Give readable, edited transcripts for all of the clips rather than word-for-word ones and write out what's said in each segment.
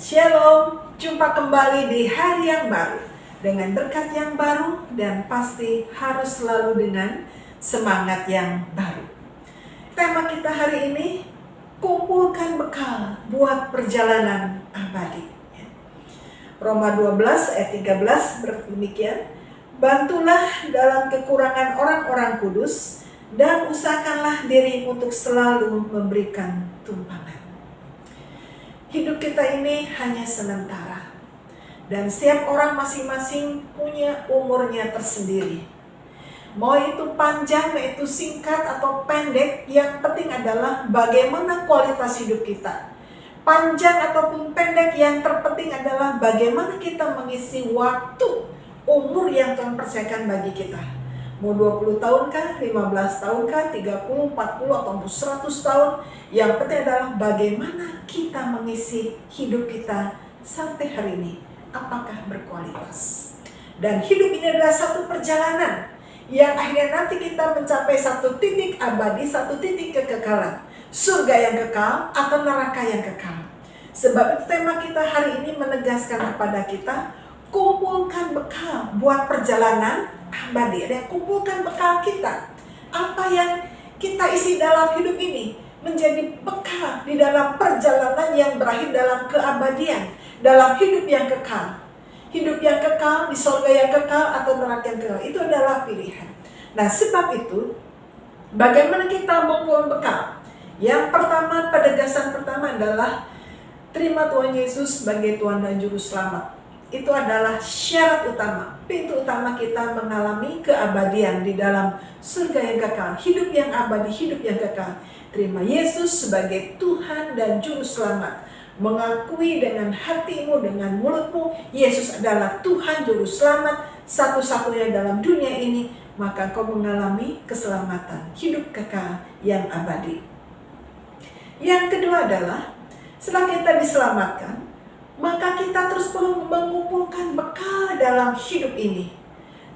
Shalom, jumpa kembali di hari yang baru dengan berkat yang baru dan pasti harus selalu dengan semangat yang baru. Tema kita hari ini, kumpulkan bekal buat perjalanan abadi. Roma 12 ayat 13 berdemikian, bantulah dalam kekurangan orang-orang kudus dan usahakanlah diri untuk selalu memberikan tumpangan. Hidup kita ini hanya sementara, dan setiap orang masing-masing punya umurnya tersendiri. Mau itu panjang, mau itu singkat atau pendek, yang penting adalah bagaimana kualitas hidup kita. Panjang ataupun pendek, yang terpenting adalah bagaimana kita mengisi waktu umur yang Tuhan percayakan bagi kita. Mau 20 tahun kah, 15 tahun kah, 30, 40 atau 100 tahun. Yang penting adalah bagaimana kita mengisi hidup kita sampai hari ini. Apakah berkualitas? Dan hidup ini adalah satu perjalanan yang akhirnya nanti kita mencapai satu titik abadi, satu titik kekekalan. Surga yang kekal atau neraka yang kekal. Sebab itu tema kita hari ini menegaskan kepada kita, kumpulkan bekal buat perjalanan abadi. Kumpulkan bekal kita. Apa yang kita isi dalam hidup ini menjadi bekal di dalam perjalanan yang berakhir dalam keabadian, dalam hidup yang kekal. Hidup yang kekal, di surga yang kekal atau neraka yang kekal, itu adalah pilihan. Nah, sebab itu bagaimana kita mengumpulkan bekal? Yang pertama, penegasan pertama adalah terima Tuhan Yesus sebagai Tuhan dan Juru Selamat. Itu adalah syarat utama, pintu utama kita mengalami keabadian di dalam surga yang kekal, hidup yang abadi, hidup yang kekal. Terima Yesus sebagai Tuhan dan Juru Selamat. Mengakui dengan hatimu, dengan mulutmu, Yesus adalah Tuhan Juru Selamat satu-satunya dalam dunia ini, maka kau mengalami keselamatan, hidup kekal yang abadi. Yang kedua adalah, setelah kita diselamatkan, maka kita terus perlu mengumpulkan bekal dalam hidup ini.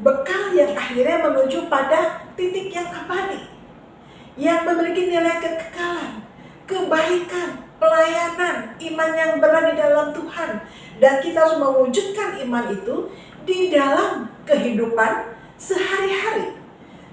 Bekal yang akhirnya menuju pada titik yang abadi, yang memiliki nilai kekekalan, kebaikan, pelayanan, iman yang benar di dalam Tuhan. Dan kita harus mewujudkan iman itu di dalam kehidupan sehari-hari.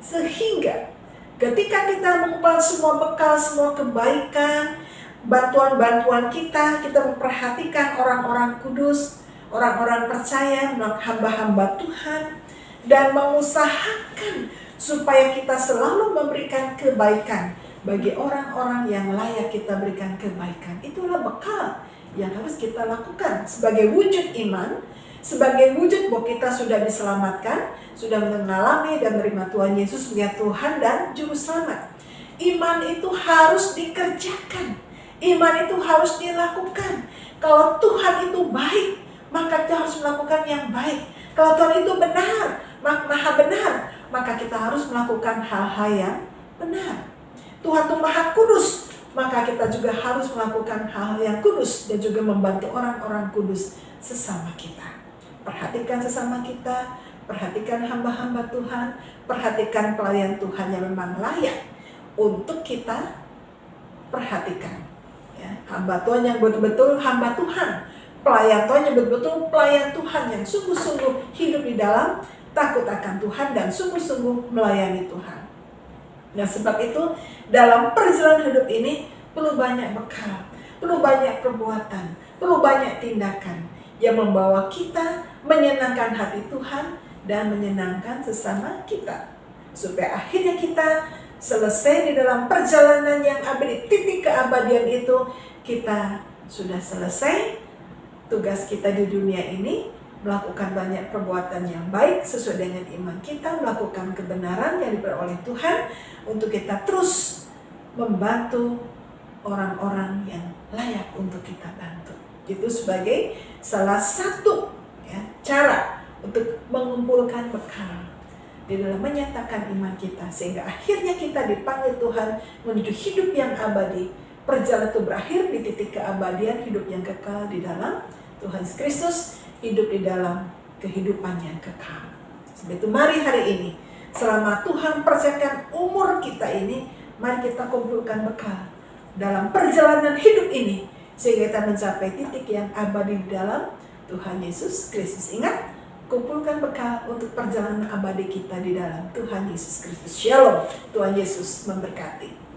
Sehingga ketika kita mengumpulkan semua bekal, semua kebaikan, bantuan-bantuan kita memperhatikan orang-orang kudus, orang-orang percaya, hamba-hamba Tuhan, dan mengusahakan supaya kita selalu memberikan kebaikan bagi orang-orang yang layak kita berikan kebaikan. Itulah bekal yang harus kita lakukan sebagai wujud iman, sebagai wujud bahwa kita sudah diselamatkan, sudah mengalami dan menerima Tuhan Yesus sebagai Tuhan dan Juru Selamat. Iman itu harus dikerjakan. Iman itu harus dilakukan. Kalau Tuhan itu baik, maka kita harus melakukan yang baik. Kalau Tuhan itu benar, maha benar, maka kita harus melakukan hal-hal yang benar. Tuhan itu maha kudus, maka kita juga harus melakukan hal yang kudus dan juga membantu orang-orang kudus sesama kita. Perhatikan sesama kita, perhatikan hamba-hamba Tuhan, perhatikan pelayan Tuhan yang memang layak untuk kita perhatikan. Hamba Tuhan yang betul-betul hamba Tuhan, pelayan Tuhan yang betul-betul pelayan Tuhan, yang sungguh-sungguh hidup di dalam takut akan Tuhan dan sungguh-sungguh melayani Tuhan. Nah, sebab itu dalam perjalanan hidup ini perlu banyak bekal, perlu banyak perbuatan, perlu banyak tindakan yang membawa kita menyenangkan hati Tuhan dan menyenangkan sesama kita, supaya akhirnya kita selesai di dalam perjalanan yang abadi, titik keabadian itu. Kita sudah selesai tugas kita di dunia ini, melakukan banyak perbuatan yang baik sesuai dengan iman kita, melakukan kebenaran yang diberi oleh Tuhan untuk kita terus membantu orang-orang yang layak untuk kita bantu. Itu sebagai salah satu cara untuk mengumpulkan bekal di dalam menyatakan iman kita, sehingga akhirnya kita dipanggil Tuhan menuju hidup yang abadi. Perjalanan itu berakhir di titik keabadian, hidup yang kekal di dalam Tuhan Kristus, hidup di dalam kehidupan yang kekal. Sebab itu mari hari ini, selama Tuhan percayakan umur kita ini, mari kita kumpulkan bekal dalam perjalanan hidup ini sehingga kita mencapai titik yang abadi di dalam Tuhan Yesus Kristus. Ingat, kumpulkan bekal untuk perjalanan abadi kita di dalam Tuhan Yesus Kristus. Shalom, Tuhan Yesus memberkati.